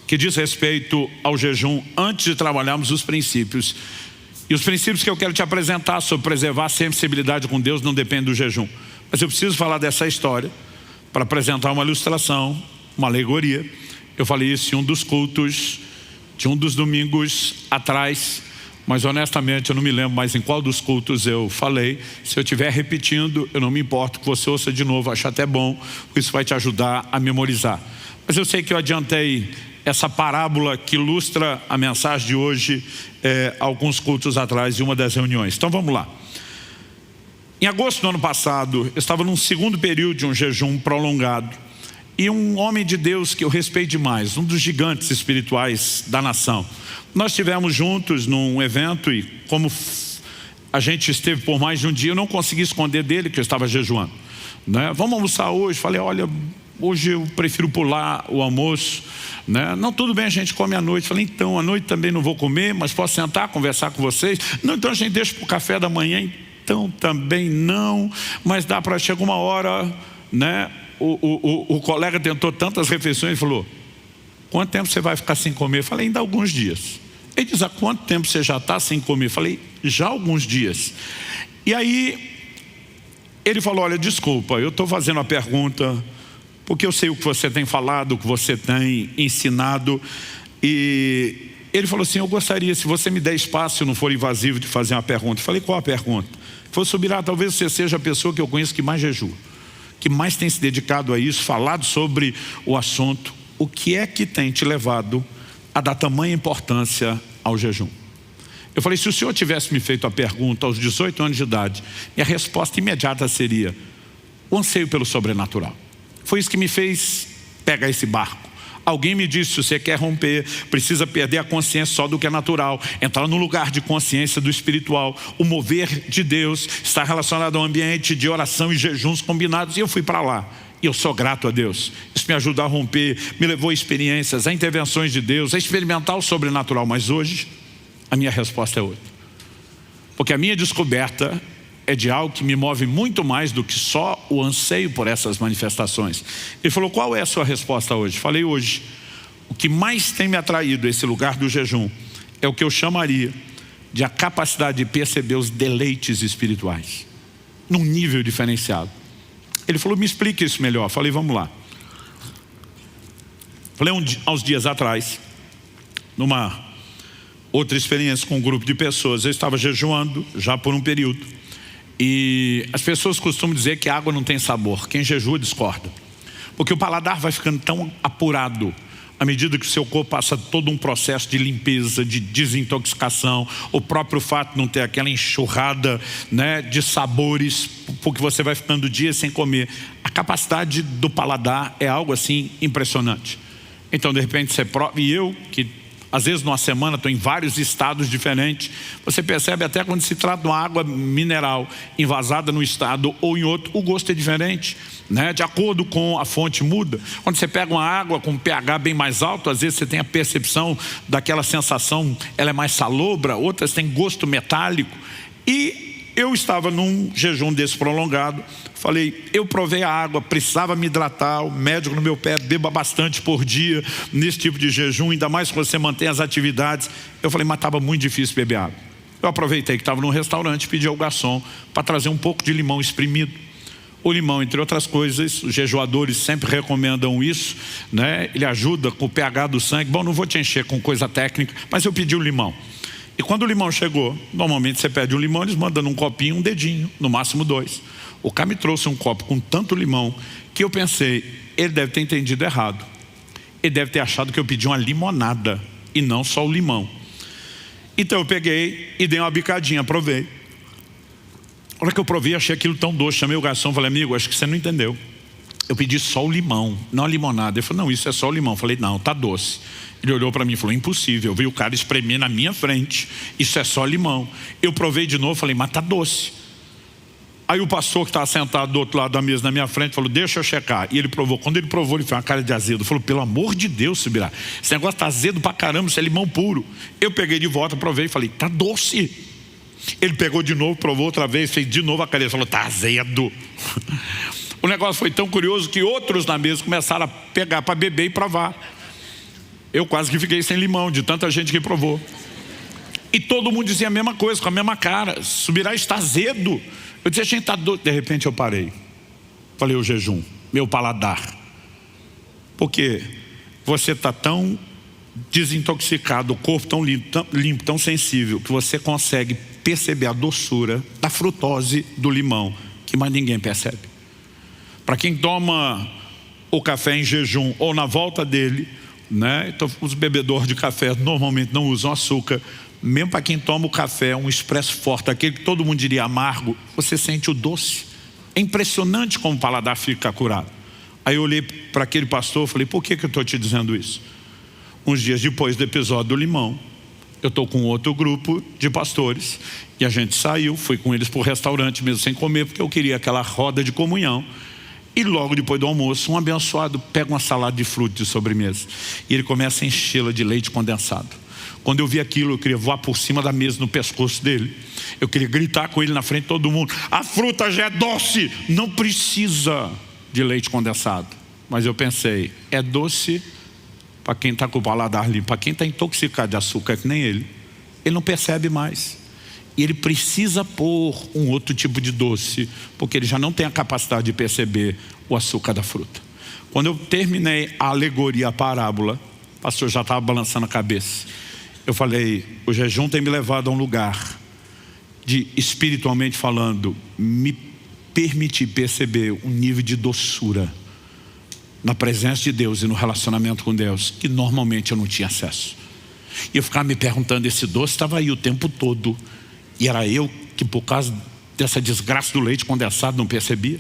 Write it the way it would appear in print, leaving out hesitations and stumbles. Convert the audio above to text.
que diz respeito ao jejum antes de trabalharmos os princípios. E os princípios que eu quero te apresentar sobre preservar a sensibilidade com Deus não dependem do jejum. Mas eu preciso falar dessa história para apresentar uma ilustração, uma alegoria. Eu falei isso em um dos cultos, de um dos domingos atrás, mas honestamente eu não me lembro mais em qual dos cultos eu falei. Se eu estiver repetindo, eu não me importo que você ouça de novo, acho até bom, isso vai te ajudar a memorizar. Mas eu sei que eu adiantei essa parábola que ilustra a mensagem de hoje alguns cultos atrás de uma das reuniões. Então vamos lá. Em agosto do ano passado, eu estava num segundo período de um jejum prolongado. E um homem de Deus que eu respeito demais, um dos gigantes espirituais da nação. Nós estivemos juntos num evento e como a gente esteve por mais de um dia, eu não consegui esconder dele que eu estava jejuando, né? Vamos almoçar hoje? Falei, olha, hoje eu prefiro pular o almoço, né? Não, tudo bem, a gente come à noite. Falei, então, à noite também não vou comer, mas posso sentar, conversar com vocês? Não, então a gente deixa para o café da manhã. Então também não, mas dá para chegar uma hora, né? O colega tentou tantas refeições e falou, quanto tempo você vai ficar sem comer? Eu falei, ainda alguns dias. Ele diz, há quanto tempo você já está sem comer? Eu falei, já alguns dias. E aí ele falou, olha, desculpa, eu estou fazendo a pergunta porque eu sei o que você tem falado, o que você tem ensinado. E ele falou assim, eu gostaria, se você me der espaço e não for invasivo, de fazer uma pergunta. Eu falei, qual a pergunta? Ele falou, Subirá, talvez você seja a pessoa que eu conheço que mais jejua, que mais tem se dedicado a isso, falado sobre o assunto. O que é que tem te levado a dar tamanha importância ao jejum? Eu falei, se o senhor tivesse me feito a pergunta aos 18 anos de idade, minha resposta imediata seria, o anseio pelo sobrenatural. Foi isso que me fez pegar esse barco. Alguém me disse, se você quer romper, precisa perder a consciência só do que é natural, entrar no lugar de consciência do espiritual. O mover de Deus está relacionado ao ambiente de oração e jejuns combinados. E eu fui para lá. E eu sou grato a Deus. Isso me ajudou a romper, me levou a experiências, a intervenções de Deus, a experimentar o sobrenatural. Mas hoje, a minha resposta é outra. Porque a minha descoberta é de algo que me move muito mais do que só o anseio por essas manifestações. Ele falou, qual é a sua resposta hoje? Falei, hoje, o que mais tem me atraído a esse lugar do jejum é o que eu chamaria de a capacidade de perceber os deleites espirituais, num nível diferenciado. Ele falou, me explique isso melhor. Falei, vamos lá. Falei, aos dias atrás, numa outra experiência com um grupo de pessoas, eu estava jejuando já por um período. E as pessoas costumam dizer que a água não tem sabor. Quem jejua discorda. Porque o paladar vai ficando tão apurado à medida que o seu corpo passa todo um processo de limpeza, de desintoxicação. O próprio fato de não ter aquela enxurrada, né, de sabores, porque você vai ficando dias sem comer. A capacidade do paladar é algo assim impressionante. Então de repente você prova, e eu que às vezes numa semana estou em vários estados diferentes. Você percebe até quando se trata de uma água mineral envasada num estado ou em outro, o gosto é diferente, né? De acordo com a fonte muda. Quando você pega uma água com um pH bem mais alto, às vezes você tem a percepção daquela sensação, ela é mais salobra, outras têm gosto metálico. E eu estava num jejum desse prolongado, falei, eu provei a água, precisava me hidratar, o médico no meu pé, beba bastante por dia, nesse tipo de jejum, ainda mais que você mantém as atividades. Eu falei, mas estava muito difícil beber água. Eu aproveitei que estava num restaurante, pedi ao garçom para trazer um pouco de limão espremido. O limão, entre outras coisas, os jejuadores sempre recomendam isso, né? Ele ajuda com o pH do sangue. Bom, não vou te encher com coisa técnica, mas eu pedi o limão. E quando o limão chegou, normalmente você pede um limão, eles mandam num copinho, um dedinho, no máximo 2. O cara me trouxe um copo com tanto limão que eu pensei, ele deve ter entendido errado. Ele deve ter achado que eu pedi uma limonada e não só o limão. Então eu peguei e dei uma bicadinha, provei. A hora que eu provei, achei aquilo tão doce, chamei o garçom e falei, amigo, acho que você não entendeu. Eu pedi só o limão, não a limonada. Ele falou, não, isso é só o limão. Eu falei, não, tá doce. Ele olhou para mim e falou, impossível. Eu vi o cara espremer na minha frente, isso é só limão. Eu provei de novo, falei, mas tá doce. Aí o pastor que estava sentado do outro lado da mesa na minha frente falou, deixa eu checar. E ele provou, quando ele provou, ele fez uma cara de azedo. Falou, pelo amor de Deus, Subirá, esse negócio tá azedo pra caramba, isso é limão puro. Eu peguei de volta, provei e falei, tá doce. Ele pegou de novo, provou outra vez, fez de novo a cara, ele falou, tá azedo. O negócio foi tão curioso que outros na mesa começaram a pegar para beber e provar. Eu quase que fiquei sem limão, de tanta gente que provou. E todo mundo dizia a mesma coisa, com a mesma cara. Subirá está azedo. Eu dizia, gente, tá doido. De repente eu parei. Falei, o jejum, meu paladar. Porque você está tão desintoxicado, o corpo tão limpo, tão sensível, que você consegue perceber a doçura da frutose do limão, que mais ninguém percebe. Para quem toma o café em jejum ou na volta dele, né? Então os bebedores de café normalmente não usam açúcar. Mesmo para quem toma o café, um expresso forte, aquele que todo mundo diria amargo, você sente o doce. É impressionante como o paladar fica curado. Aí eu olhei para aquele pastor e falei, por que eu estou te dizendo isso? Uns dias depois do episódio do limão, eu estou com outro grupo de pastores e a gente saiu, fui com eles para o restaurante mesmo sem comer, porque eu queria aquela roda de comunhão. E logo depois do almoço, um abençoado pega uma salada de frutas de sobremesa e ele começa a enchê-la de leite condensado. Quando eu vi aquilo, eu queria voar por cima da mesa no pescoço dele. Eu queria gritar com ele na frente de todo mundo, a fruta já é doce, não precisa de leite condensado. Mas eu pensei, é doce para quem está com o paladar limpo. Para quem está intoxicado de açúcar, que nem ele não percebe mais. E ele precisa pôr um outro tipo de doce, porque ele já não tem a capacidade de perceber o açúcar da fruta. Quando eu terminei a alegoria, a parábola, o pastor já estava balançando a cabeça. Eu falei, o jejum tem me levado a um lugar de, espiritualmente falando, me permitir perceber um nível de doçura na presença de Deus e no relacionamento com Deus, que normalmente eu não tinha acesso. E eu ficava me perguntando, esse doce estava aí o tempo todo, e era eu que por causa dessa desgraça do leite condensado não percebia.